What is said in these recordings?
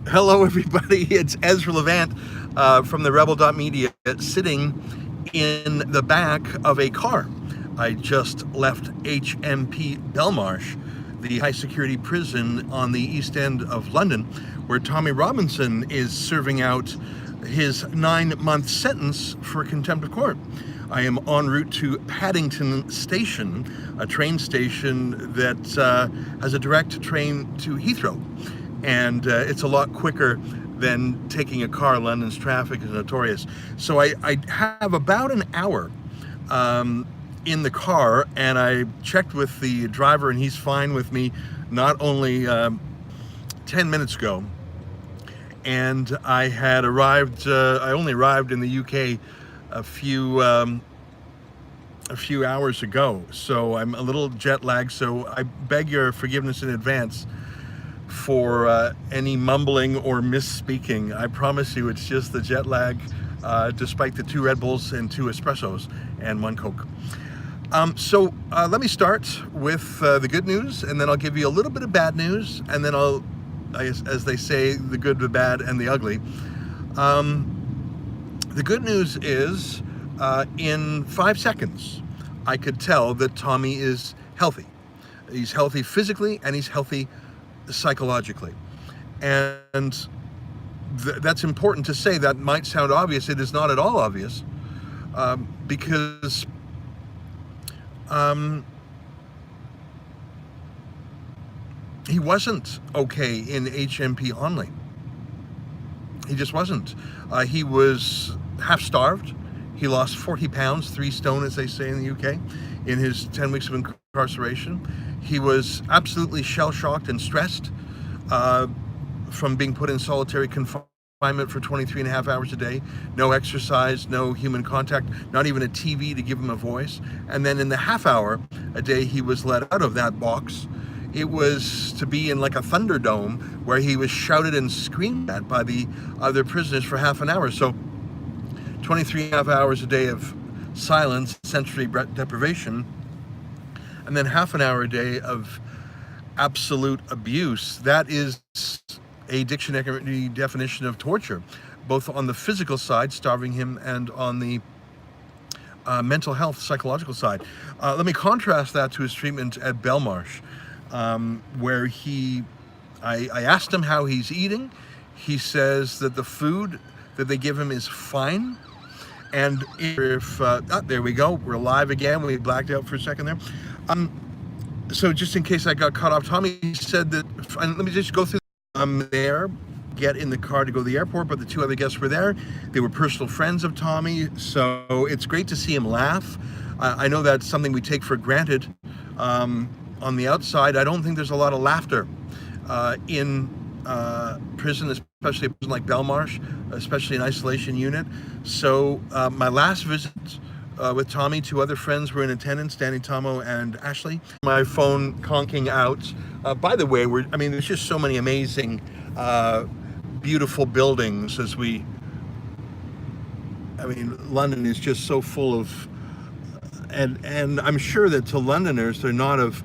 Hello, everybody. It's Ezra Levant from the Rebel.media sitting in the back of a car. I just left HMP Belmarsh, the high security prison on the east end of London, where Tommy Robinson is serving out his 9-month sentence for contempt of court. I am en route to Paddington Station, a train station that has a direct train to Heathrow. And it's a lot quicker than taking a car. London's traffic is notorious. So I have about an hour in the car, and I checked with the driver, and he's fine with me not only 10 minutes ago. And I had arrived, I only arrived in the UK a few hours ago. So I'm a little jet lagged, so I beg your forgiveness in advance for any mumbling or misspeaking. I promise you it's just the jet lag, despite the 2 Red Bulls and 2 espressos and 1 Coke. So let me start with the good news, and then I'll give you a little bit of bad news, and then I'll, as they say, the good, the bad, and the ugly. The good news is in 5 seconds, I could tell that Tommy is healthy. He's healthy physically, and he's healthy psychologically. And that's important to say. That might sound obvious. It is not at all obvious, because he wasn't okay in HMP Onley. He just wasn't. He was half starved. He lost 40 pounds, 3 stone, as they say in the UK, in his 10 weeks of incarceration. He was absolutely shell-shocked and stressed from being put in solitary confinement for 23 and a half hours a day. No exercise, no human contact, not even a TV to give him a voice. And then in the half hour a day he was let out of that box, it was to be in like a Thunderdome where he was shouted and screamed at by the other prisoners for half an hour. So 23 and a half hours a day of silence, sensory deprivation, and then half an hour a day of absolute abuse. That is a dictionary definition of torture, both on the physical side, starving him, and on the mental health, psychological side. Let me contrast that to his treatment at Belmarsh, where I asked him how he's eating. He says that the food that they give him is fine. And if, there we go, we're live again. We blacked out for a second there. So just in case I got cut off, Tommy said that, and let me just go through, there, get in the car to go to the airport, but the 2 other guests were there. They were personal friends of Tommy, so it's great to see him laugh. I know that's something we take for granted on the outside. I don't think there's a lot of laughter in prison, especially a prison like Belmarsh, especially an isolation unit. So my last visit with Tommy, 2 other friends were in attendance, Danny Tomo and Ashley. My phone conking out. By the way, there's just so many amazing, beautiful buildings London is just so full of, and I'm sure that to Londoners, they're not of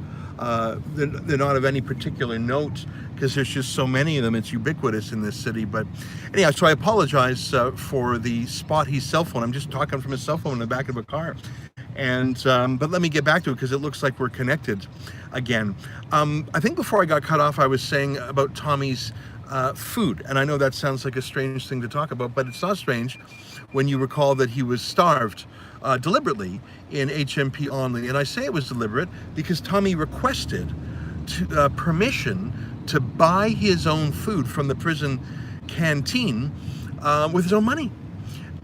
any particular note, because there's just so many of them. It's ubiquitous in this city. But anyhow, so I apologize for the spotty cell phone. I'm just talking from his cell phone in the back of a car. And but let me get back to it, because it looks like we're connected again. I think before I got cut off, I was saying about Tommy's food. And I know that sounds like a strange thing to talk about, but it's not strange when you recall that he was starved deliberately in HMP Onley. And I say it was deliberate because Tommy requested permission to buy his own food from the prison canteen with his own money.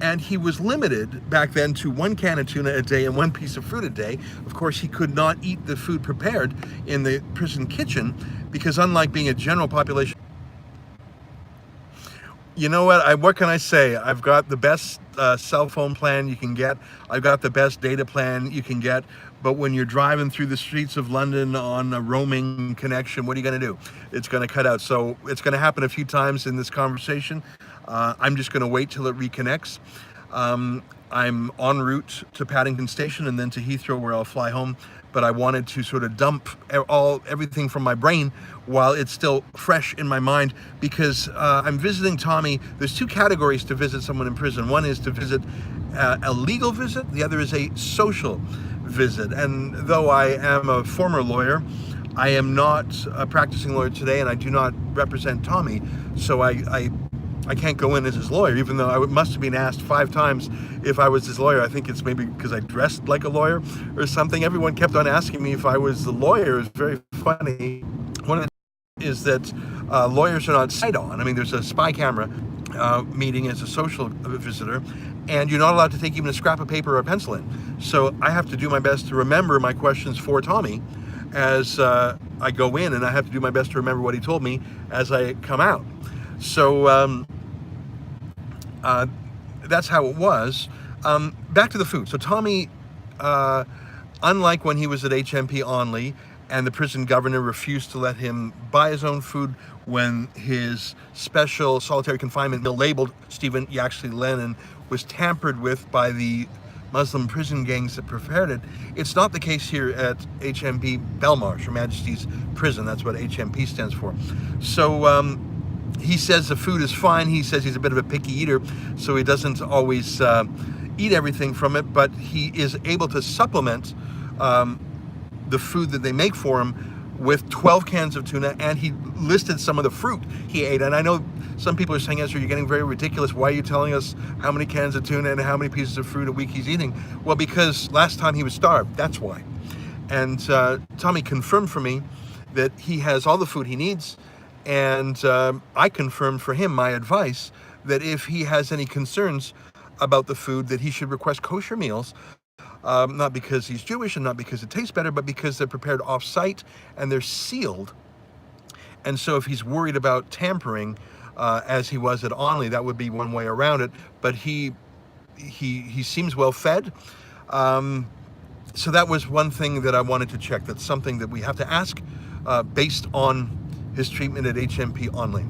And he was limited back then to 1 can of tuna a day and 1 piece of fruit a day. Of course, he could not eat the food prepared in the prison kitchen, because unlike being a general population, you know what can I say? I've got the best cell phone plan you can get. I've got the best data plan you can get. But when you're driving through the streets of London on a roaming connection, what are you going to do? It's going to cut out. So it's going to happen a few times in this conversation. I'm just going to wait till it reconnects. I'm en route to Paddington Station and then to Heathrow, where I'll fly home. but I wanted to sort of dump everything from my brain while it's still fresh in my mind, because I'm visiting Tommy. There's two categories to visit someone in prison. One is to visit a legal visit, the other is a social visit. And though I am a former lawyer, I am not a practicing lawyer today, and I do not represent Tommy, so I can't go in as his lawyer, even though I must have been asked 5 times if I was his lawyer. I think it's maybe because I dressed like a lawyer or something. Everyone kept on asking me if I was the lawyer. It was very funny. One of the is that lawyers are not sight on. I mean, there's a spy camera meeting as a social visitor, and you're not allowed to take even a scrap of paper or a pencil in. So I have to do my best to remember my questions for Tommy as I go in, and I have to do my best to remember what he told me as I come out. So that's how it was. Back to the food. So Tommy, unlike when he was at HMP Onley, and the prison governor refused to let him buy his own food when his special solitary confinement meal labeled Stephen Yaxley Lennon was tampered with by the Muslim prison gangs that prepared it. It's not the case here at HMP Belmarsh, Her Majesty's Prison. That's what HMP stands for. So he says the food is fine. He says he's a bit of a picky eater, so he doesn't always eat everything from it, but he is able to supplement the food that they make for him with 12 cans of tuna, and he listed some of the fruit he ate. And I know some people are saying, Ezra, you're getting very ridiculous. Why are you telling us how many cans of tuna and how many pieces of fruit a week he's eating? Well, because last time he was starved, that's why. And Tommy confirmed for me that he has all the food he needs, and I confirmed for him my advice that if he has any concerns about the food, that he should request kosher meals. Not because he's Jewish and not because it tastes better, but because they're prepared off-site and they're sealed. And so if he's worried about tampering, as he was at Onley, that would be one way around it. But he seems well fed. So that was one thing that I wanted to check. That's something that we have to ask based on his treatment at HMP Onley.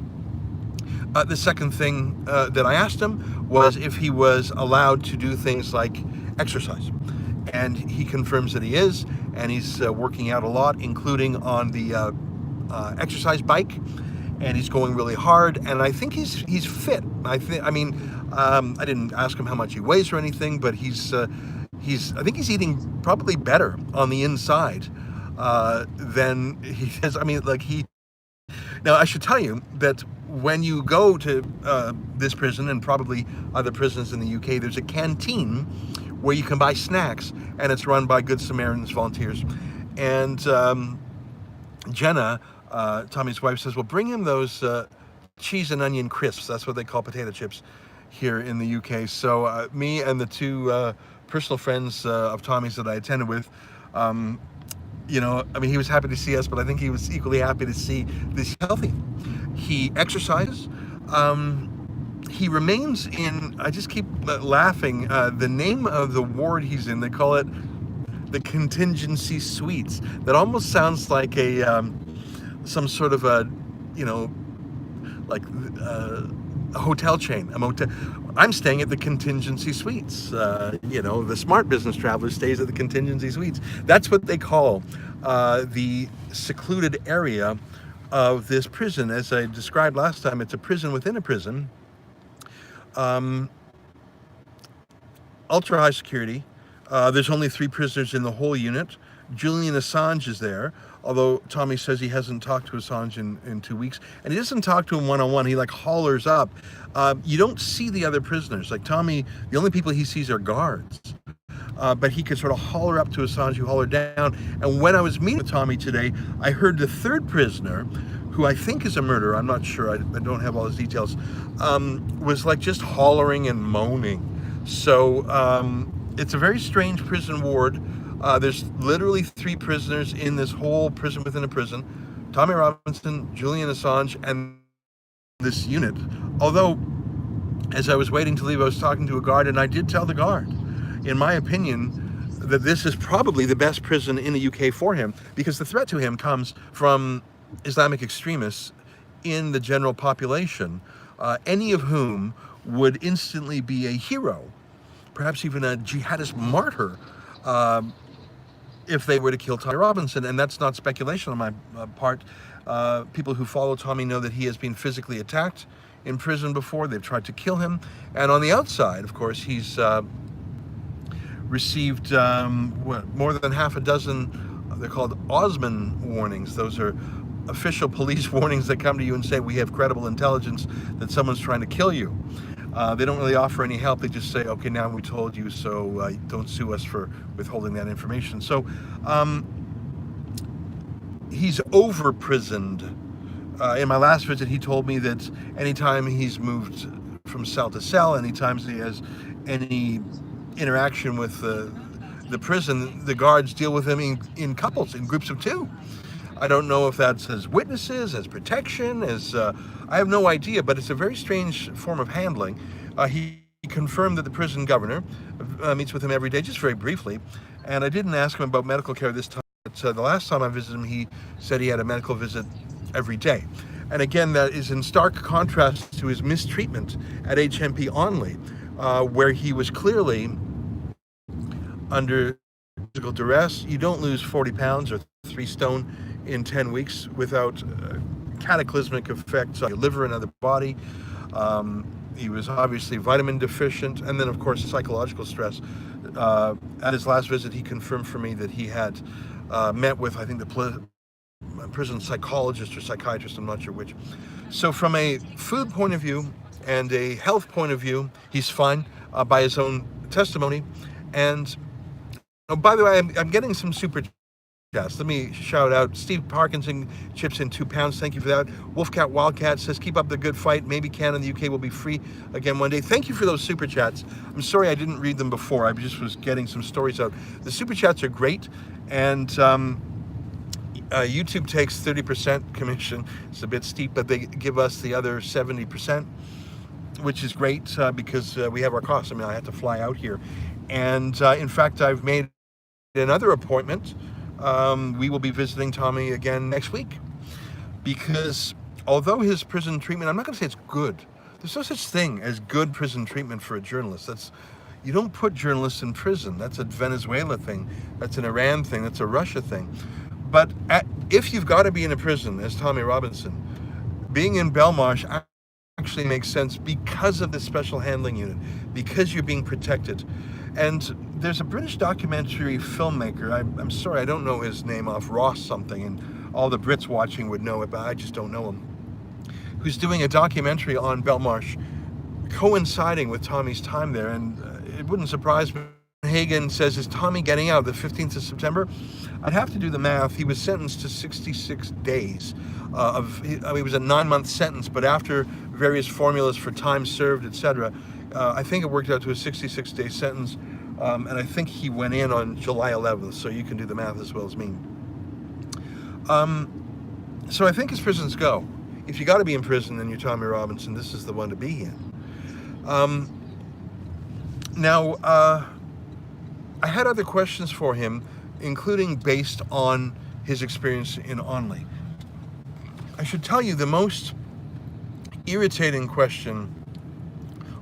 The second thing that I asked him was if he was allowed to do things like exercise. And he confirms that he is, and he's working out a lot, including on the exercise bike, and he's going really hard, and I think he's fit. I didn't ask him how much he weighs or anything, but I think he's eating probably better on the inside than he is. Now I should tell you that when you go to this prison and probably other prisons in the UK, there's a canteen where you can buy snacks, and it's run by Good Samaritans volunteers. And Jenna, Tommy's wife, says, well, bring him those cheese and onion crisps. That's what they call potato chips here in the UK. So me and the two personal friends of Tommy's that I attended with, he was happy to see us, but I think he was equally happy to see this healthy. He exercises. He remains in, I just keep laughing, the name of the ward he's in, they call it the contingency suites. That almost sounds like some sort of a hotel chain, a motel. I'm staying at the contingency suites. The smart business traveler stays at the contingency suites. That's what they call the secluded area of this prison. As I described last time, it's a prison within a prison. Ultra high security. There's only 3 prisoners in the whole unit. Julian Assange is there, although Tommy says he hasn't talked to Assange in 2 weeks, and he doesn't talk to him one-on-one. He hollers up. You don't see the other prisoners. Like Tommy, the only people he sees are guards. But he could sort of holler up to Assange, who hollered down. And when I was meeting with Tommy today, I heard the 3rd prisoner, who I think is a murderer, I'm not sure, I don't have all his details, was just hollering and moaning. So it's a very strange prison ward. There's literally 3 prisoners in this whole prison within a prison. Tommy Robinson, Julian Assange, and this unit. Although, as I was waiting to leave, I was talking to a guard, and I did tell the guard, in my opinion, that this is probably the best prison in the UK for him, because the threat to him comes from Islamic extremists in the general population, any of whom would instantly be a hero, perhaps even a jihadist martyr, if they were to kill Tommy Robinson. And that's not speculation on my part. People who follow Tommy know that he has been physically attacked in prison before. They've tried to kill him. And on the outside, of course, he's received more than half a dozen, they're called Osmond warnings. Those are official police warnings that come to you and say, we have credible intelligence that someone's trying to kill you. They don't really offer any help. They just say, okay, now we told you, so don't sue us for withholding that information. So he's over-prisoned. In my last visit, he told me that anytime he's moved from cell to cell, anytime he has any interaction with the prison, the guards deal with him in couples, in groups of two. I don't know if that's as witnesses, as protection, as I have no idea, but it's a very strange form of handling. He confirmed that the prison governor meets with him every day, just very briefly, and I didn't ask him about medical care this time, but the last time I visited him, he said he had a medical visit every day. And again, that is in stark contrast to his mistreatment at HMP Onley, where he was clearly under physical duress. You don't lose 40 pounds or 3 stone in 10 weeks without cataclysmic effects on your liver and other body. He was obviously vitamin deficient, and then of course psychological stress. At his last visit, he confirmed for me that he had met with, I think, the prison psychologist or psychiatrist, I'm not sure which. So from a food point of view and a health point of view, he's fine by his own testimony. And oh, by the way, I'm getting some super chats. Let me shout out Steve Parkinson chips in £2. Thank you for that. Wolfcat Wildcat says, keep up the good fight. Maybe Canada and the UK will be free again one day. Thank you for those super chats. I'm sorry I didn't read them before. I just was getting some stories out. The super chats are great, and YouTube takes 30% commission. It's a bit steep, but they give us the other 70%, which is great because we have our costs. I mean, I had to fly out here. And in fact, I've made another appointment. We will be visiting Tommy again next week, because although his prison treatment, I'm not going to say it's good. There's no such thing as good prison treatment for a journalist. You don't put journalists in prison. That's a Venezuela thing. That's an Iran thing. That's a Russia thing. But if you've got to be in a prison as Tommy Robinson, being in Belmarsh actually makes sense because of the special handling unit, because you're being protected. And there's a British documentary filmmaker, I'm sorry, I don't know his name off, Ross something, and all the Brits watching would know it, but I just don't know him, who's doing a documentary on Belmarsh coinciding with Tommy's time there. And it wouldn't surprise me. Hagen says, is Tommy getting out the 15th of September? I'd have to do the math. He was sentenced to 66 days. It was a 9-month sentence, but after various formulas for time served, etc., I think it worked out to a 66-day sentence, and I think he went in on July 11th, so you can do the math as well as me. So I think as prisons go, if you got to be in prison and you're Tommy Robinson, this is the one to be in. Now, I had other questions for him, including based on his experience in Onley. I should tell you the most irritating question,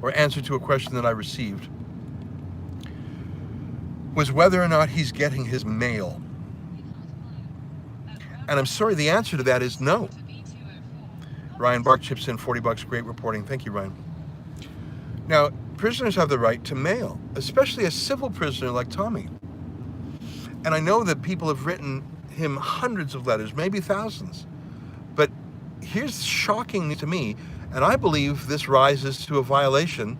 or answer to a question that I received, was whether or not he's getting his mail. And I'm sorry, the answer to that is no. Ryan Bark chips in $40, great reporting. Thank you, Ryan. Now, prisoners have the right to mail, especially a civil prisoner like Tommy. And I know that people have written him hundreds of letters, maybe thousands. But here's shocking to me, and I believe this rises to a violation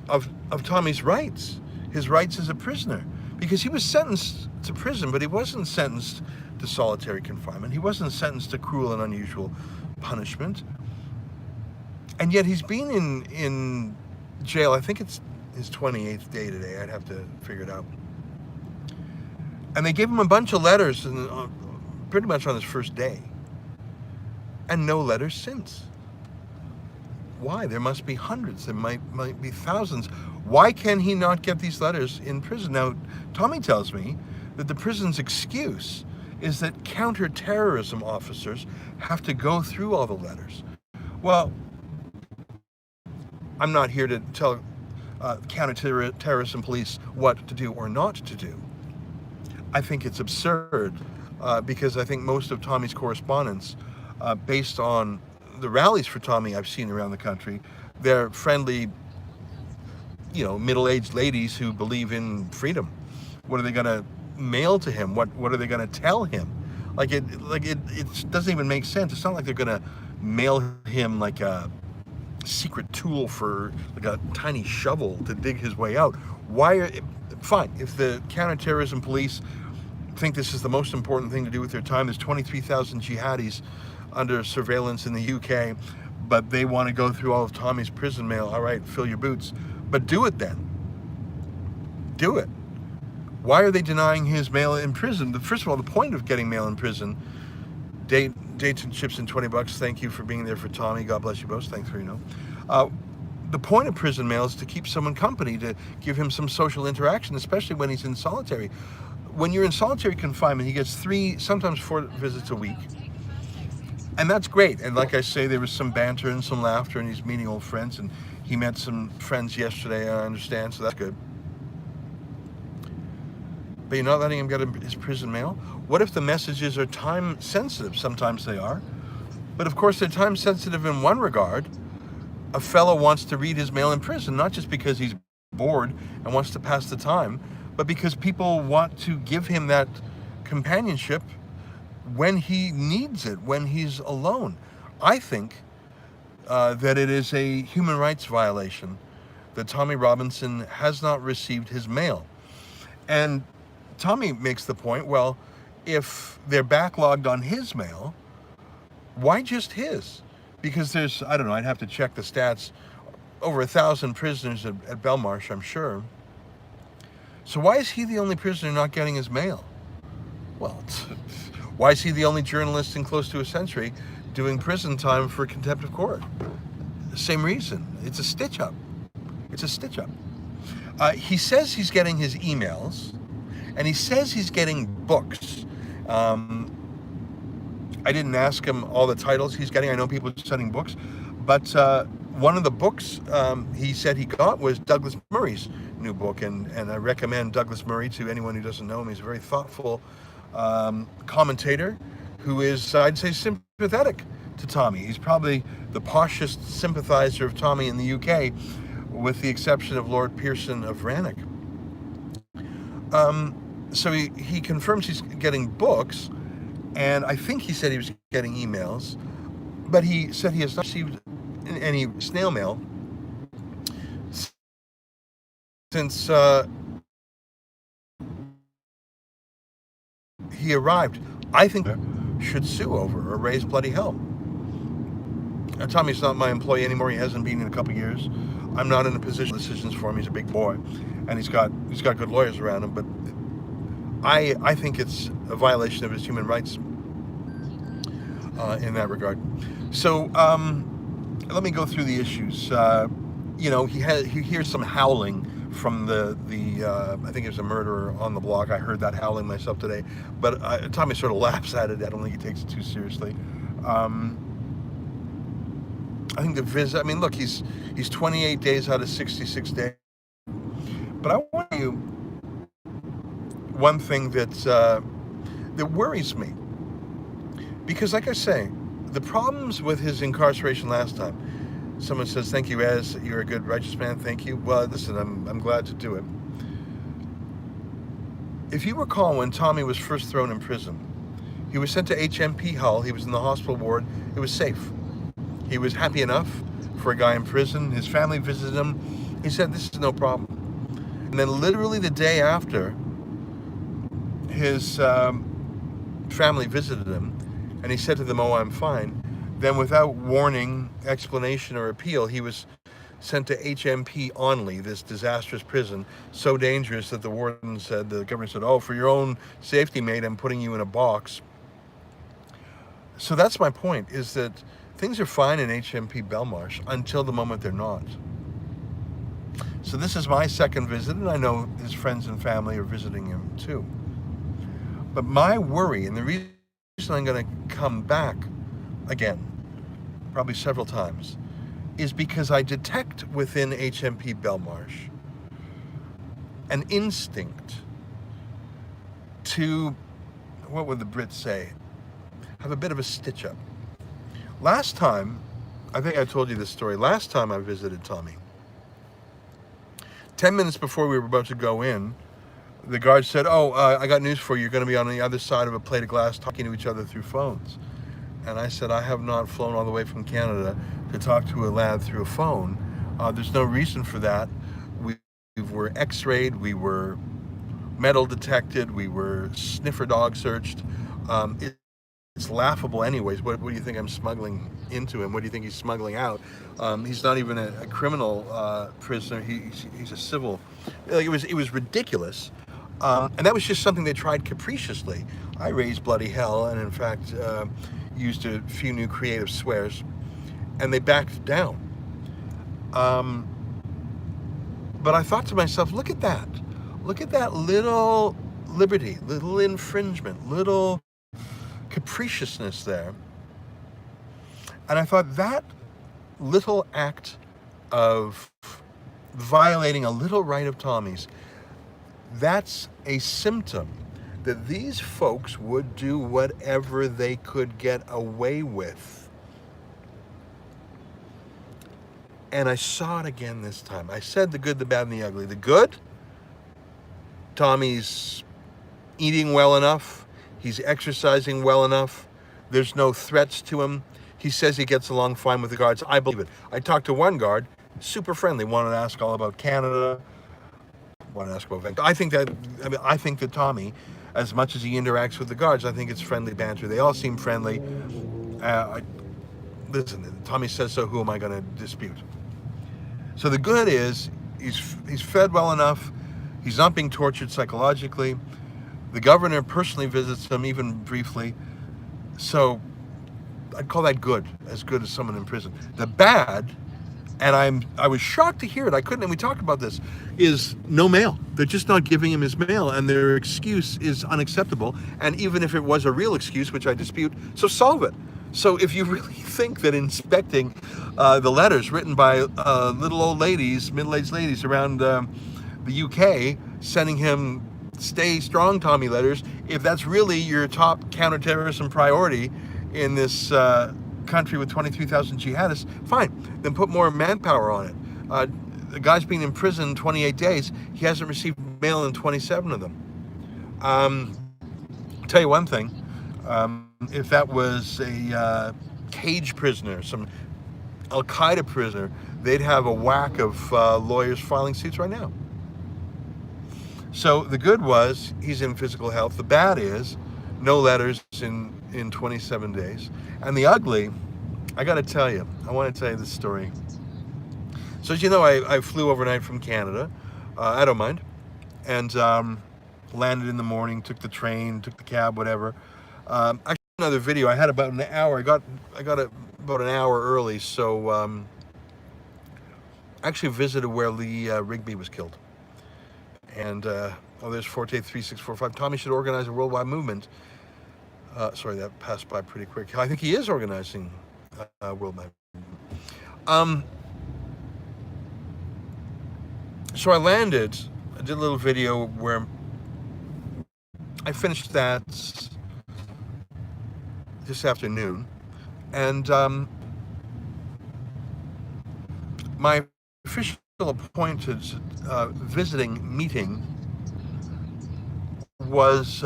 of Tommy's rights, his rights as a prisoner. Because he was sentenced to prison, but he wasn't sentenced to solitary confinement. He wasn't sentenced to cruel and unusual punishment. And yet he's been in jail, I think it's his 28th day today, I'd have to figure it out. And they gave him a bunch of letters pretty much on his first day. And no letters since. Why? There must be hundreds, there might be thousands. Why can he not get these letters in prison? Now, Tommy tells me that the prison's excuse is that counter-terrorism officers have to go through all the letters. Well, I'm not here to tell counter-terrorism police what to do or not to do. I think it's absurd because I think most of Tommy's correspondence, based on the rallies for Tommy I've seen around the country, they're friendly, middle-aged ladies who believe in freedom. What are they going to mail to him? What are they going to tell him? It doesn't even make sense. It's not like they're going to mail him like a secret tool for like a tiny shovel to dig his way out. Fine, if the counterterrorism police think this is the most important thing to do with their time, there's 23,000 jihadis under surveillance in the UK, but they want to go through all of Tommy's prison mail. All right, fill your boots, but do it then. Do it. Why are they denying his mail in prison? First of all, the point of getting mail in prison, dates and chips and $20. Thank you for being there for Tommy. God bless you both. Thanks for the point of prison mail is to keep someone company, to give him some social interaction, especially when he's in solitary. When you're in solitary confinement, he gets 3, sometimes 4 visits a week. And that's great. And like I say, there was some banter and some laughter, and he's meeting old friends, and he met some friends yesterday, I understand, so that's good. But you're not letting him get his prison mail? What if the messages are time sensitive? Sometimes they are. But of course, they're time sensitive in one regard. A fellow wants to read his mail in prison, not just because he's bored and wants to pass the time, but because people want to give him that companionship when he needs it, when he's alone. I think that it is a human rights violation that Tommy Robinson has not received his mail. And Tommy makes the point, well, if they're backlogged on his mail, why just his? Because there's, I don't know, I'd have to check the stats, over 1,000 prisoners at Belmarsh, I'm sure. So why is he the only prisoner not getting his mail? Well, why is he the only journalist in close to a century doing prison time for contempt of court? Same reason. It's a stitch-up. It's a stitch-up. He says he's getting his emails, and he says he's getting books. I didn't ask him all the titles he's getting. I know people are sending books, but one of the books he said he got was Douglas Murray's new book, and I recommend Douglas Murray to anyone who doesn't know him. He's a very thoughtful commentator who is, I'd say, sympathetic to Tommy. He's probably the poshest sympathizer of Tommy in the UK, with the exception of Lord Pearson of Rannoch. So he confirms he's getting books, and I think he said he was getting emails, but he said he has not received any snail mail since he arrived. I think should sue over or raise bloody hell. Tommy's not my employee anymore. He hasn't been in a couple of years. I'm not in a position to make decisions for him. He's a big boy, and he's got good lawyers around him. But I think it's a violation of his human rights in that regard. So let me go through the issues. He hears some howling from the I think there's a murderer on the block. I heard that howling myself today, but Tommy sort of laughs at it. I don't think he takes it too seriously. I think the visit, I mean, look, he's 28 days out of 66 days. But I want you one thing that worries me. Because like I say, the problems with his incarceration last time, someone says, thank you, Ez, you're a good righteous man, thank you. Well, listen, I'm glad to do it. If you recall, when Tommy was first thrown in prison, he was sent to HMP Hull. He was in the hospital ward. It was safe. He was happy enough for a guy in prison. His family visited him. He said, this is no problem. And then literally the day after, his family visited him, and he said to them, oh, I'm fine. Then without warning, explanation, or appeal, he was sent to HMP Onley, this disastrous prison, so dangerous that the warden said, the governor said, oh, for your own safety, mate, I'm putting you in a box. So that's my point, is that things are fine in HMP Belmarsh until the moment they're not. So this is my second visit, and I know his friends and family are visiting him too. But my worry, and the reason I'm going to come back again, probably several times, is because I detect within HMP Belmarsh an instinct to, what would the Brits say, have a bit of a stitch up. Last time, I think I told you this story, last time I visited Tommy, 10 minutes before we were about to go in, the guard said, oh, I got news for you. You're going to be on the other side of a plate of glass talking to each other through phones. And I said, I have not flown all the way from Canada to talk to a lad through a phone. There's no reason for that. We were x-rayed, we were metal detected, we were sniffer dog searched. It's laughable anyways. What do you think I'm smuggling into him? What do you think he's smuggling out? He's not even a criminal prisoner. He's a civil. Like, it was ridiculous. And that was just something they tried capriciously. I raised bloody hell and in fact used a few new creative swears, and they backed down. But I thought to myself, look at that. Look at that little liberty, little infringement, little capriciousness there. And I thought that little act of violating a little right of Tommy's, that's a symptom that these folks would do whatever they could get away with. And I saw it again this time. I said the good, the bad, and the ugly. The good, Tommy's eating well enough. He's exercising well enough. There's no threats to him. He says he gets along fine with the guards. I believe it. I talked to one guard, super friendly, wanted to ask all about Canada, wanted to ask about Vancouver. I think that Tommy, as much as he interacts with the guards, I think it's friendly banter. They all seem friendly. Listen, Tommy says so, who am I going to dispute? So the good is, he's fed well enough. He's not being tortured psychologically. The governor personally visits him, even briefly. So I'd call that good as someone in prison. The bad, and I was shocked to hear it, and we talked about this, is no mail. They're just not giving him his mail, and their excuse is unacceptable. And even if it was a real excuse, which I dispute, so solve it. So if you really think that inspecting the letters written by little old ladies, middle-aged ladies around the UK, sending him stay strong Tommy letters, if that's really your top counterterrorism priority in this country with 23,000 jihadists, fine, then put more manpower on it. The guy's been in prison 28 days. He hasn't received mail in 27 of them. I'll tell you one thing. If that was a cage prisoner, some Al-Qaeda prisoner, they'd have a whack of lawyers filing suits right now. So the good was he's in physical health. The bad is no letters in 27 days. And the ugly, I got to tell you, I want to tell you this story. So as you know, I flew overnight from Canada. I don't mind. And landed in the morning, took the train, took the cab, whatever. Actually, another video. I had about an hour. I got about an hour early, so actually visited where Lee Rigby was killed. And there's Forte 3645. Tommy should organize a worldwide movement. Sorry, that passed by pretty quick. I think he is organizing a worldwide movement. So I landed. I did a little video where I finished that this afternoon, and my official appointed visiting meeting was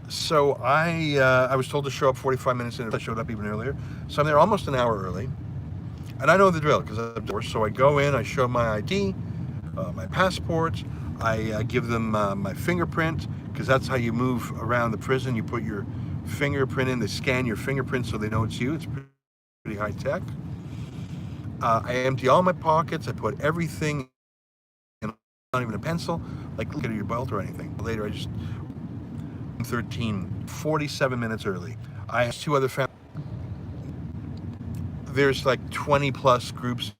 so I was told to show up 45 minutes in. I showed up even earlier, so I'm there almost an hour early, and I know the drill because I'm there. So I go in, I show my ID, my passport, I give them my fingerprint, because that's how you move around the prison. You put your fingerprint in, they scan your fingerprint so they know it's you. It's pretty high tech. I empty all my pockets. I put everything in, not even a pencil, like look at your belt or anything. Later, I just 47 minutes early. I have two other families. There's like 20 plus groups.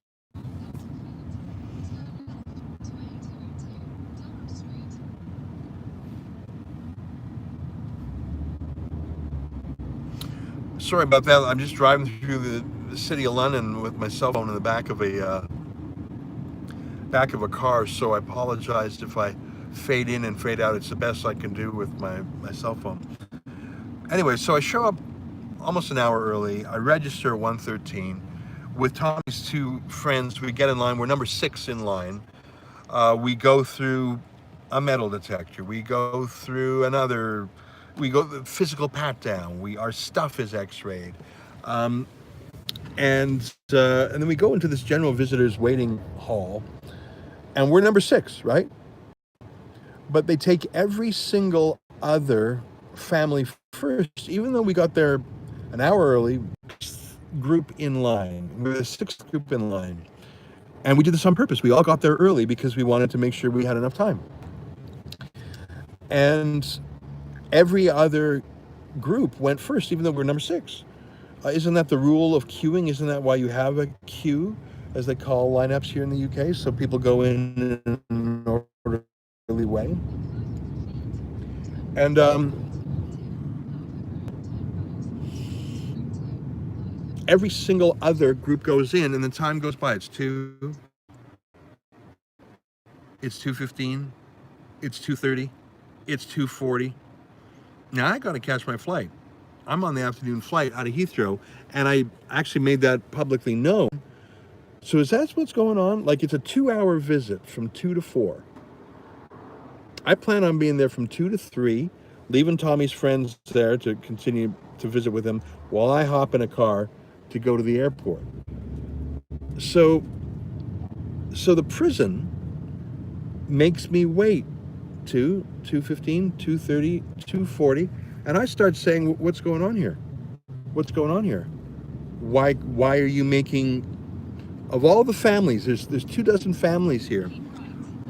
Sorry about that. I'm just driving through the city of London with my cell phone in the back of a car, so I apologize if I fade in and fade out. It's the best I can do with my cell phone. Anyway, so I show up almost an hour early. I register at 1:13. With Tommy's two friends, we get in line. We're number 6 in line. We go through a metal detector. We go through another. We go the physical pat down. Our stuff is X-rayed, and then we go into this general visitors waiting hall, and we're number 6, right? But they take every single other family first, even though we got there an hour early. Group in line. We're the 6th group in line. And we did this on purpose. We all got there early because we wanted to make sure we had enough time. And every other group went first, even though we're number 6. Isn't that the rule of queuing? Isn't that why you have a queue, as they call lineups here in the UK? So people go in an orderly way. And every single other group goes in, and the time goes by. It's 2. It's 2:15. It's 2:30. It's 2:40. Now I got to catch my flight. I'm on the afternoon flight out of Heathrow, and I actually made that publicly known. So is that what's going on? Like, it's a 2-hour visit from 2 to 4. I plan on being there from 2 to 3, leaving Tommy's friends there to continue to visit with him while I hop in a car to go to the airport. So the prison makes me wait 2:15, 2:30, 2:40, and I start saying, what's going on here? What's going on here? Why are you making, of all the families, there's 24 families here,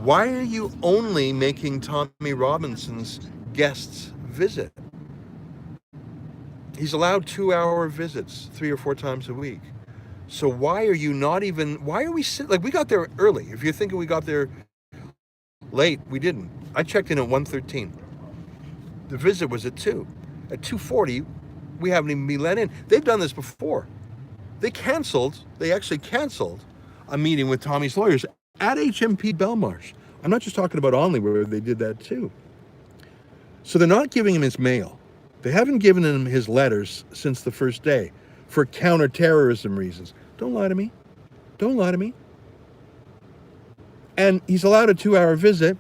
why are you only making Tommy Robinson's guests visit? He's allowed 2-hour visits 3 or 4 times a week. So why are we sitting, like, we got there early. If you're thinking we got there late, we didn't. I checked in at 1:13. The visit was at 2. At 2:40, we haven't even been let in. They've done this before. They actually canceled a meeting with Tommy's lawyers at HMP Belmarsh. I'm not just talking about Onley, where they did that too. So they're not giving him his mail. They haven't given him his letters since the first day for counterterrorism reasons. Don't lie to me. Don't lie to me. And he's allowed a 2-hour visit,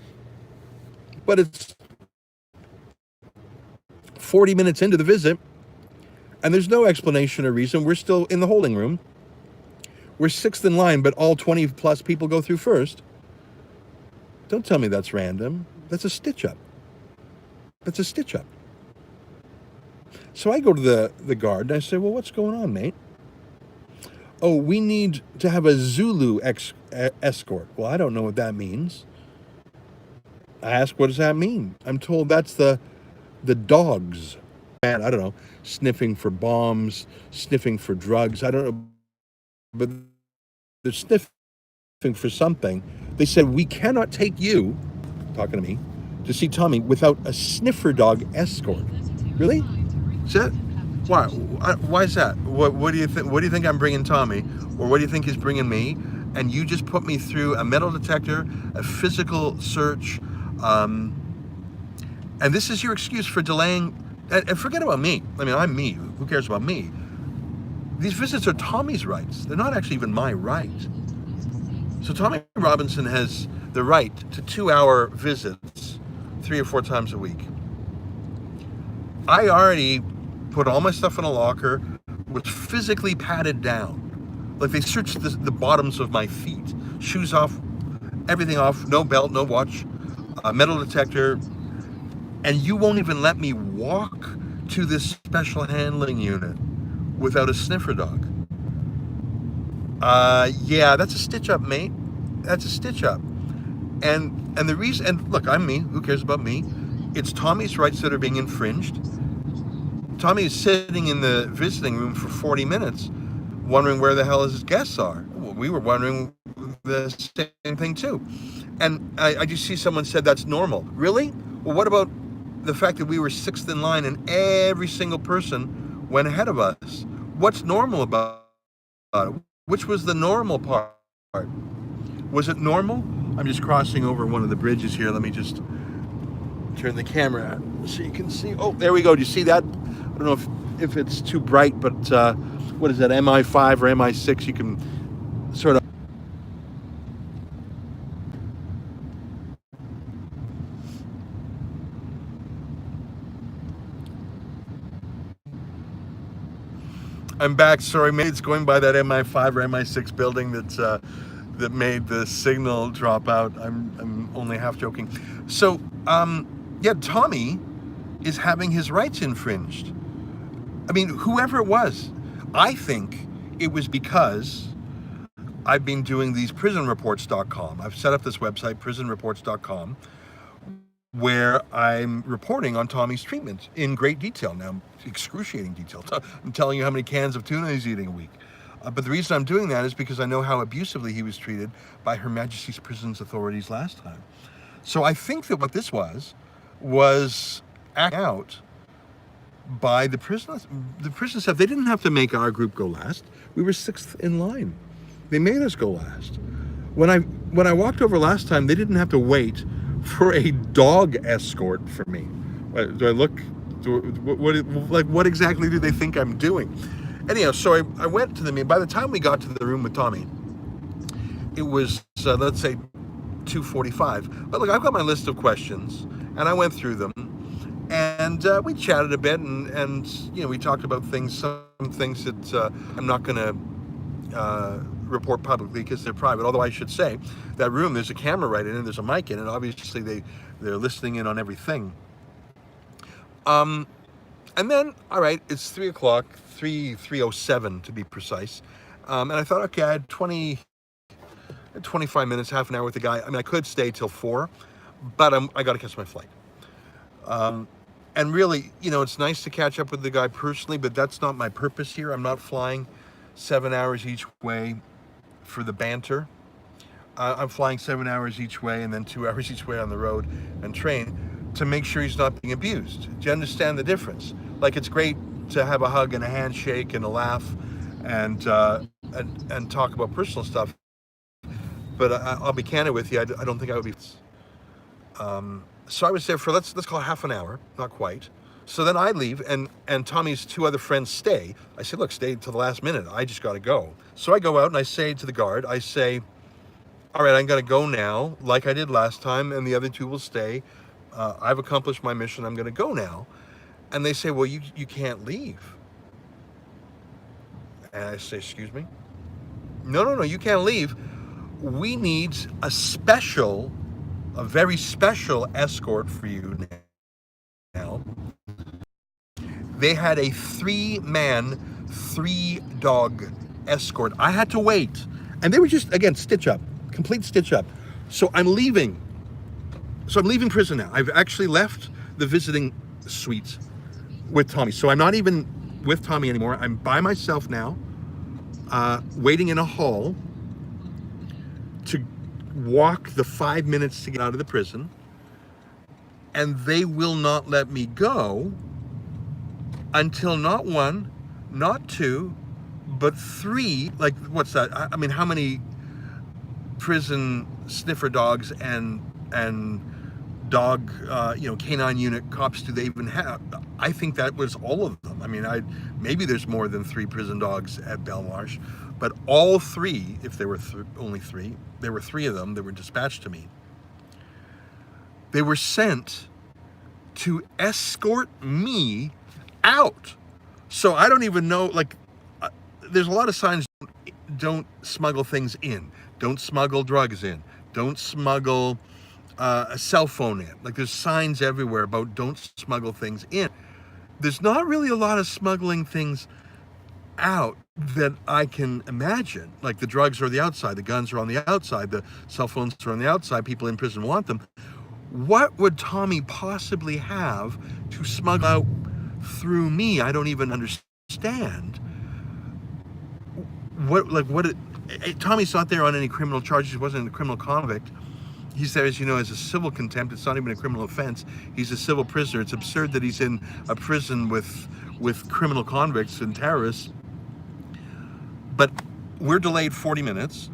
but it's 40 minutes into the visit, and there's no explanation or reason. We're still in the holding room. We're 6th in line, but all 20 plus people go through first. Don't tell me that's random. That's a stitch-up. That's a stitch-up. So I go to the guard, and I say, well, what's going on, mate? Oh, we need to have a Zulu escort. Well, I don't know what that means. I ask, what does that mean? I'm told that's the dogs. Man, I don't know, sniffing for bombs, sniffing for drugs. I don't know, but they're sniffing for something. They said, we cannot take you, talking to me, to see Tommy without a sniffer dog escort. Really? Is that? Why? Why is that? What do you think? What do you think I'm bringing Tommy, or what do you think he's bringing me? And you just put me through a metal detector, a physical search, and this is your excuse for delaying. And forget about me. I mean, I'm me. Who cares about me? These visits are Tommy's rights. They're not actually even my right. So Tommy Robinson has the right to 2-hour visits 3 or 4 times a week. I already put all my stuff in a locker, was physically patted down. Like, they searched the bottoms of my feet, shoes off, everything off, no belt, no watch, metal detector, and you won't even let me walk to this special handling unit without a sniffer dog. Yeah, that's a stitch up, mate. That's a stitch up. And the reason, and look, I'm me, who cares about me? It's Tommy's rights that are being infringed. Tommy is sitting in the visiting room for 40 minutes wondering where the hell his guests are. Well, we were wondering the same thing too. And I just see someone said that's normal. Really? Well, what about the fact that we were 6th in line and every single person went ahead of us? What's normal about it? Which was the normal part? Was it normal? I'm just crossing over one of the bridges here. Let me just turn the camera so you can see. Oh, there we go. Do you see that? I don't know if it's too bright, but what is that, MI5 or MI6? You can sort of... I'm back. Sorry, mate. It's going by that MI5 or MI6 building that made the signal drop out. I'm only half joking. So, yeah, Tommy is having his rights infringed. I mean, whoever it was, I think it was because I've been doing these prisonreports.com. I've set up this website, prisonreports.com, where I'm reporting on Tommy's treatment in great detail. Now, excruciating detail. I'm telling you how many cans of tuna he's eating a week. But the reason I'm doing that is because I know how abusively he was treated by Her Majesty's Prisons authorities last time. So I think that what this was acted out by the prison staff. They didn't have to make our group go last. We were 6th in line. They made us go last. When I walked over last time, they didn't have to wait for a dog escort for me. Do I look? What exactly do they think I'm doing? Anyhow, so I went to the meeting. By the time we got to the room with Tommy, it was let's say 2:45. But look, I've got my list of questions, and I went through them, and we chatted a bit, and you know, we talked about some things that I'm not going to report publicly because they're private. Although I should say, that room, there's a camera right in it, there's a mic in it. Obviously, they're listening in on everything. And then, all right, it's 3 o'clock, 3:07 to be precise. And I thought, okay, I had 25 minutes, half an hour with the guy. I mean, I could stay till 4, but I got to catch my flight. And really, you know, it's nice to catch up with the guy personally, but that's not my purpose here. I'm not flying 7 hours each way for the banter. I'm flying 7 hours each way and then 2 hours each way on the road and train to make sure he's not being abused. Do you understand the difference? Like, it's great to have a hug and a handshake and a laugh and talk about personal stuff, but I'll be candid with you. I don't think I would be. So I was there for let's call it half an hour, not quite. So then I leave, and Tommy's 2 other friends stay. I said, look, stay till the last minute. I just got to go. So I go out and I say to the guard, I say, all right, I'm going to go now, like I did last time, and the other 2 will stay. I've accomplished my mission. I'm going to go now. And they say, well, you can't leave. And I say, excuse me? No, you can't leave. We need a very special escort for you now. They had a 3-man, 3-dog escort. I had to wait. And they were just, again, stitch up, complete stitch up. So I'm leaving. So I'm leaving prison now. I've actually left the visiting suite with Tommy. So I'm not even with Tommy anymore. I'm by myself now, waiting in a hall to walk the 5 minutes to get out of the prison. And they will not let me go until not 1, not 2, but 3. Like, what's that? I mean, how many prison sniffer dogs and dog, canine unit cops do they even have? I think that was all of them. I mean, maybe there's more than 3 prison dogs at Belmarsh, but all 3, if there were only 3, there were 3 of them that were dispatched to me. They were sent to escort me out. So I don't even know, like, there's a lot of signs: don't smuggle things in, don't smuggle drugs in, don't smuggle a cell phone in. Like, there's signs everywhere about don't smuggle things in. There's not really a lot of smuggling things out that I can imagine. Like, the drugs are on the outside, the guns are on the outside, the cell phones are on the outside, people in prison want them. What would Tommy possibly have to smuggle out through me? I don't even understand. Tommy's not there on any criminal charges. He wasn't a criminal convict. He's there, as you know, as a civil contempt. It's not even a criminal offense. He's a civil prisoner. It's absurd that he's in a prison with criminal convicts and terrorists. But we're delayed 40 minutes.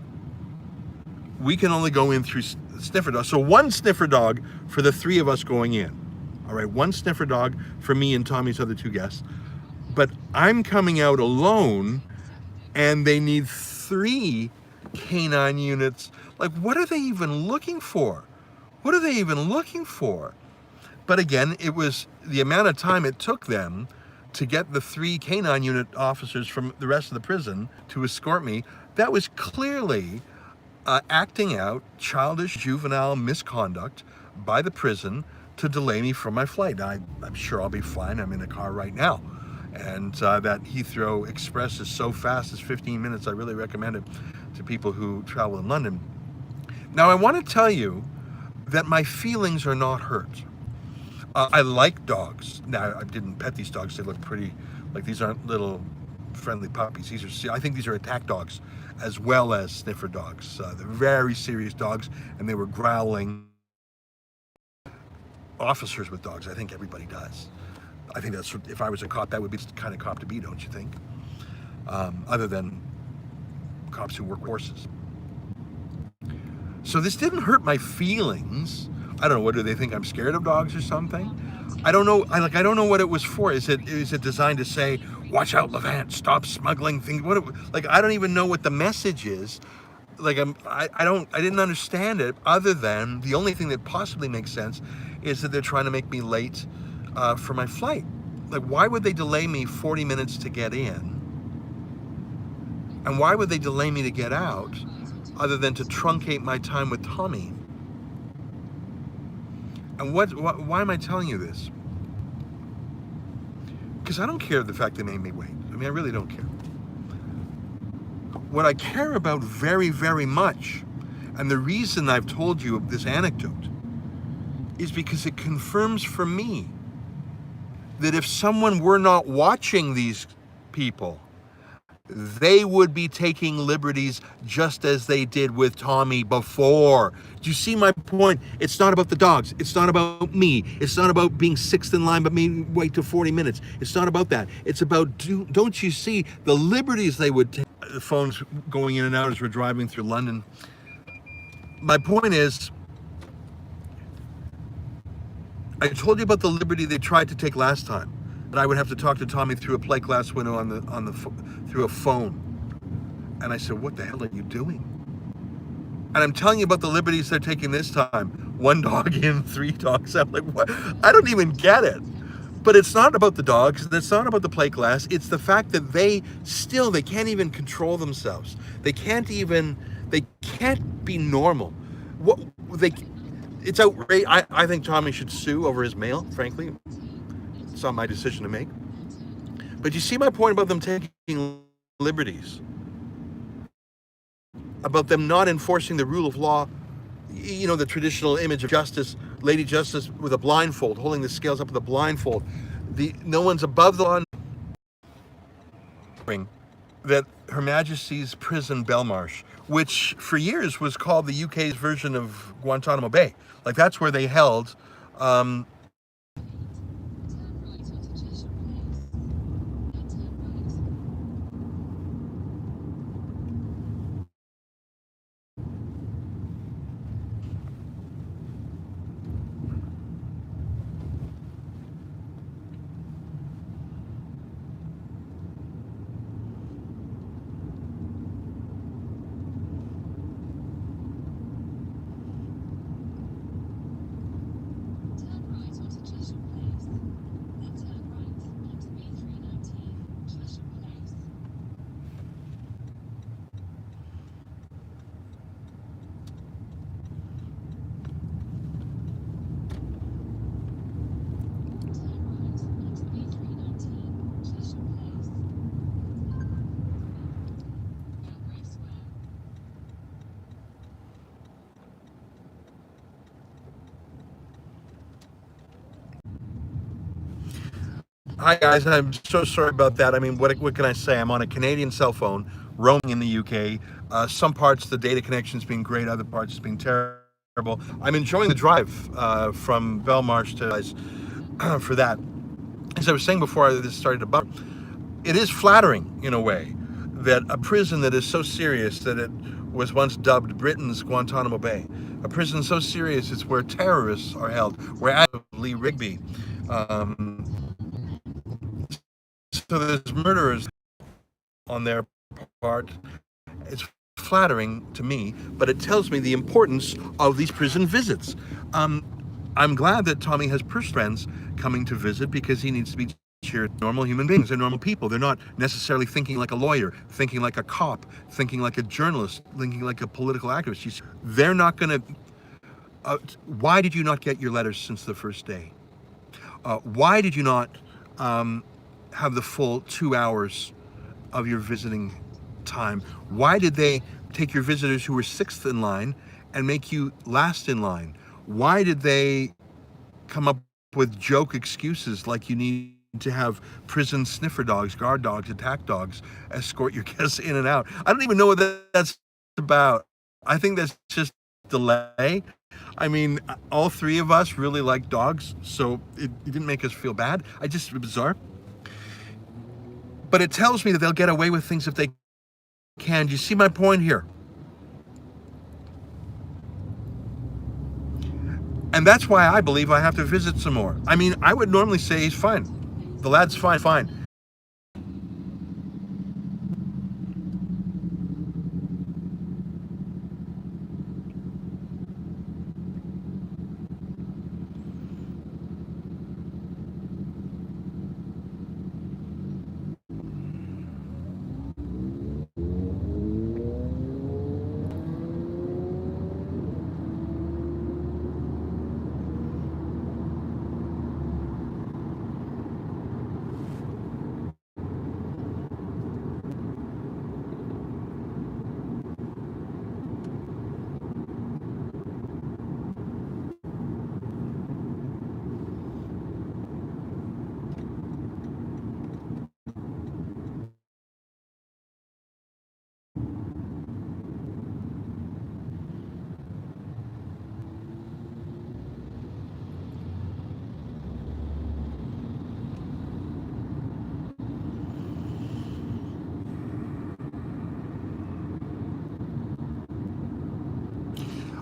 we can only go in through sniffer dogs. So one sniffer dog for the three of us going in. All right, one sniffer dog for me and Tommy's other two guests. But I'm coming out alone, and they need 3 canine units. Like, what are they even looking for? What are they even looking for? But again, it was the amount of time it took them to get the 3 canine unit officers from the rest of the prison to escort me. That was clearly acting out childish juvenile misconduct by the prison to delay me from my flight. I'm sure I'll be fine. I'm in a car right now. And that Heathrow Express is so fast, it's 15 minutes. I really recommend it to people who travel in London. Now, I want to tell you that my feelings are not hurt. I like dogs. Now, I didn't pet these dogs. They look pretty, like these aren't little friendly puppies. I think these are attack dogs as well as sniffer dogs. They're very serious dogs, and they were growling. Officers with dogs, I think everybody does. I think that's, if I was a cop, that would be the kind of cop to be, don't you think? Other than cops who work horses. So this didn't hurt my feelings. I don't know, what do they think, I'm scared of dogs or something? I don't know. I don't know what it was for. Is it designed to say, watch out, Levant, stop smuggling things? I don't even know what the message is. I didn't understand it, other than the only thing that possibly makes sense is that they're trying to make me late for my flight. Like, why would they delay me 40 minutes to get in? And why would they delay me to get out, other than to truncate my time with Tommy? And why am I telling you this? Because I don't care the fact they made me wait. I mean, I really don't care. What I care about very, very much, and the reason I've told you of this anecdote, is because it confirms for me that if someone were not watching these people, they would be taking liberties just as they did with Tommy before. Do you see my point? It's not about the dogs. It's not about me. It's not about being sixth in line but maybe wait till 40 minutes. It's not about that. It's about, don't you see the liberties they would take? The phone's going in and out as we're driving through London. My point is, I told you about the liberty they tried to take last time, that I would have to talk to Tommy through a plate glass window through a phone. And I said, what the hell are you doing? And I'm telling you about the liberties they're taking this time. 1 dog in, 3 dogs out. Like, what? I don't even get it. But it's not about the dogs. It's not about the plate glass. It's the fact that they can't even control themselves. They can't be normal. It's outrageous. I think Tommy should sue over his mail, frankly. It's not my decision to make. But you see my point about them taking liberties, about them not enforcing the rule of law, you know, the traditional image of justice, Lady Justice with a blindfold, holding the scales up with a blindfold. No one's above the law. That Her Majesty's Prison Belmarsh, which for years was called the UK's version of Guantanamo Bay. Like, that's where they held Hi guys, I'm so sorry about that. I mean, what can I say? I'm on a Canadian cell phone, roaming in the UK. Some parts the data connection's been great, other parts it's been terrible. I'm enjoying the drive from Belmarsh to for that. As I was saying before this started to bump, it is flattering in a way that a prison that is so serious that it was once dubbed Britain's Guantanamo Bay, a prison so serious it's where terrorists are held, where Lee Rigby, so there's murderers on their part. It's flattering to me, but it tells me the importance of these prison visits. I'm glad that Tommy has purse friends coming to visit because he needs to be cheered. Normal human beings, they're normal people. They're not necessarily thinking like a lawyer, thinking like a cop, thinking like a journalist, thinking like a political activist. They're not going to... why did you not get your letters since the first day? Why did you not have the full 2 hours of your visiting time? Why did they take your visitors who were sixth in line and make you last in line? Why did they come up with joke excuses like you need to have prison sniffer dogs, guard dogs, attack dogs escort your guests in and out? I don't even know what that's about. I think that's just delay. I mean, all three of us really like dogs, so it didn't make us feel bad. It was bizarre. But it tells me that they'll get away with things if they can. Do you see my point here? And that's why I believe I have to visit some more. I mean, I would normally say he's fine. The lad's fine.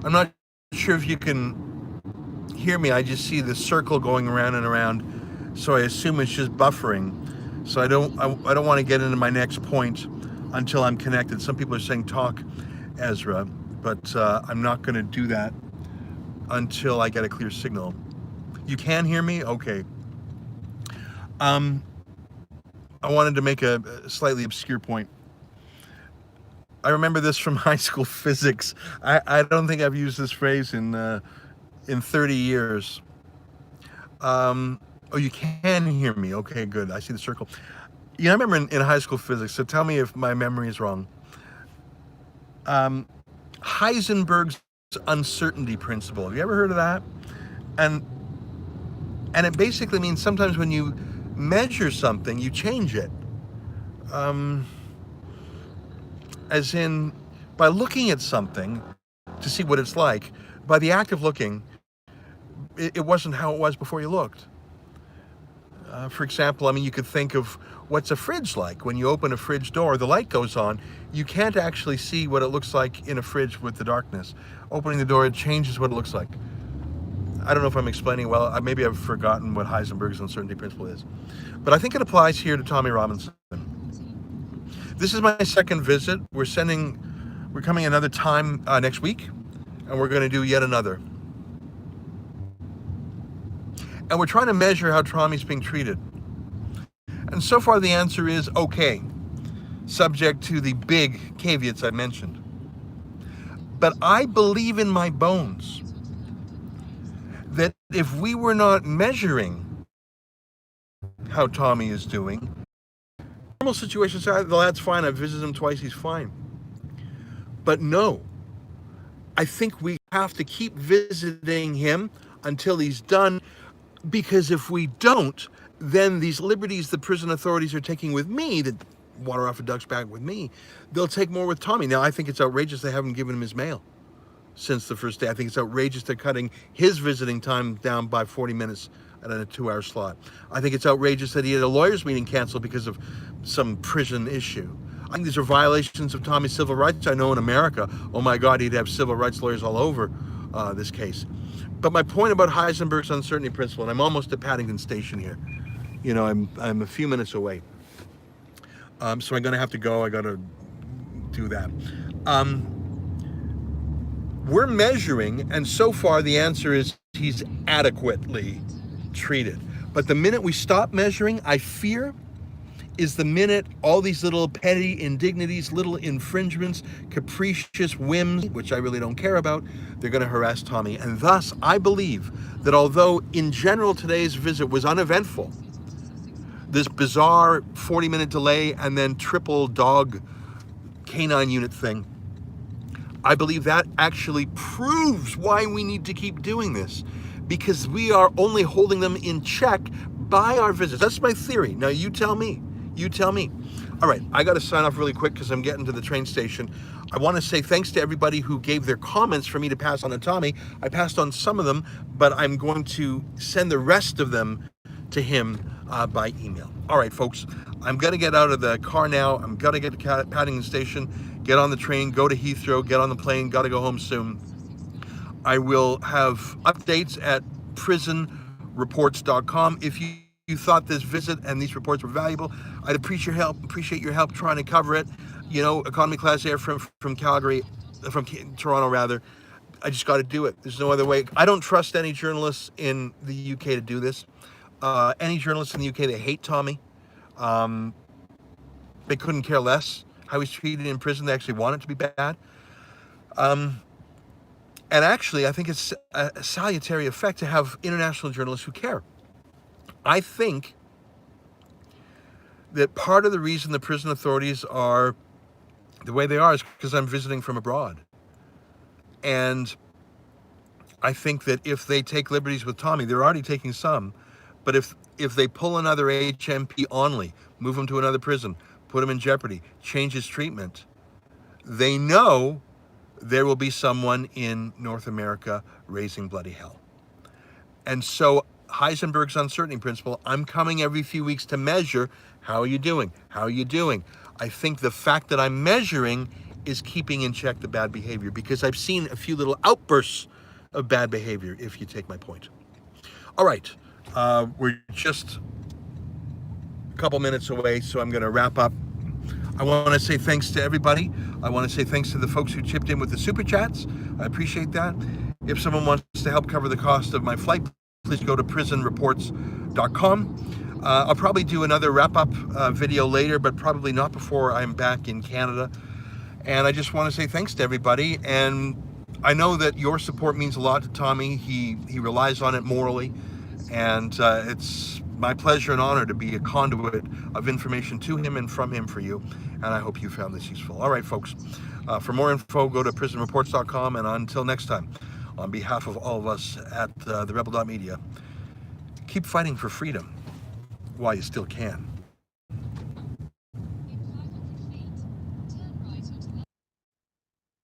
I'm not sure if you can hear me. I just see the circle going around and around, so I assume it's just buffering. So I don't want to get into my next point until I'm connected. Some people are saying talk, Ezra, but I'm not going to do that until I get a clear signal. You can hear me? Okay. I wanted to make a slightly obscure point. I remember this from high school physics. I don't think I've used this phrase in 30 years. Oh, you can hear me. Okay, good. I see the circle. Yeah, I remember in high school physics, so tell me if my memory is wrong. Heisenberg's uncertainty principle. Have you ever heard of that? And it basically means sometimes when you measure something, you change it. As in, by looking at something to see what it's like, by the act of looking, it wasn't how it was before you looked. For example, I mean, you could think of what's a fridge like. When you open a fridge door, the light goes on. You can't actually see what it looks like in a fridge with the darkness. Opening the door, it changes what it looks like. I don't know if I'm explaining well. Maybe I've forgotten what Heisenberg's uncertainty principle is. But I think it applies here to Tommy Robinson. This is my second visit. We're coming another time next week, and we're going to do yet another. And we're trying to measure how Tommy's being treated. And so far the answer is okay, subject to the big caveats I mentioned. But I believe in my bones that if we were not measuring how Tommy is doing, normal situations, the lad's fine, I've visited him twice, he's fine. But no, I think we have to keep visiting him until he's done, because if we don't, then these liberties the prison authorities are taking with me, that water off a duck's back with me, they'll take more with Tommy. Now, I think it's outrageous they haven't given him his mail since the first day. I think it's outrageous they're cutting his visiting time down by 40 minutes at a 2-hour slot. I think it's outrageous that he had a lawyer's meeting canceled because of some prison issue. I think these are violations of Tommy's civil rights. I know in America, oh my God, he'd have civil rights lawyers all over this case. But my point about Heisenberg's uncertainty principle, and I'm almost at Paddington Station here. You know, I'm a few minutes away. So I'm going to have to go. I got to do that. We're measuring, and so far the answer is he's adequately treated. But the minute we stop measuring, I fear, is the minute all these little petty indignities, little infringements, capricious whims, which I really don't care about, they're going to harass Tommy. And thus, I believe that although in general today's visit was uneventful, this bizarre 40-minute delay and then triple dog canine unit thing, I believe that actually proves why we need to keep doing this, because we are only holding them in check by our visits. That's my theory. Now you tell me. You tell me. All right, I got to sign off really quick because I'm getting to the train station. I want to say thanks to everybody who gave their comments for me to pass on to Tommy. I passed on some of them, but I'm going to send the rest of them to him by email. All right, folks, I'm going to get out of the car now. I'm going to get to Paddington Station, get on the train, go to Heathrow, get on the plane, got to go home soon. I will have updates at prisonreports.com. If you thought this visit and these reports were valuable, I'd appreciate your help trying to cover it. You know, economy class air from Calgary, from Toronto rather. I just got to do it. There's no other way. I don't trust any journalists in the UK to do this. Any journalists in the UK, they hate Tommy. They couldn't care less how he's treated in prison. They actually want it to be bad. And actually, I think it's a salutary effect to have international journalists who care. I think that part of the reason the prison authorities are the way they are is because I'm visiting from abroad. And I think that if they take liberties with Tommy, they're already taking some, but if they pull another HMP only, move him to another prison, put him in jeopardy, change his treatment, they know there will be someone in North America raising bloody hell. And so Heisenberg's uncertainty principle, I'm coming every few weeks to measure, how are you doing? How are you doing? I think the fact that I'm measuring is keeping in check the bad behavior, because I've seen a few little outbursts of bad behavior, if you take my point. All right, we're just a couple minutes away, so I'm going to wrap up. I want to say thanks to everybody. I want to say thanks to the folks who chipped in with the super chats. I appreciate that. If someone wants to help cover the cost of my flight, please go to prisonreports.com. I'll probably do another wrap-up video later, but probably not before I'm back in Canada. And I just want to say thanks to everybody. And I know that your support means a lot to Tommy. He relies on it morally. And it's my pleasure and honor to be a conduit of information to him and from him for you. And I hope you found this useful. All right, folks. For more info, go to prisonreports.com. And until next time, on behalf of all of us at the Rebel.media, keep fighting for freedom while you still can.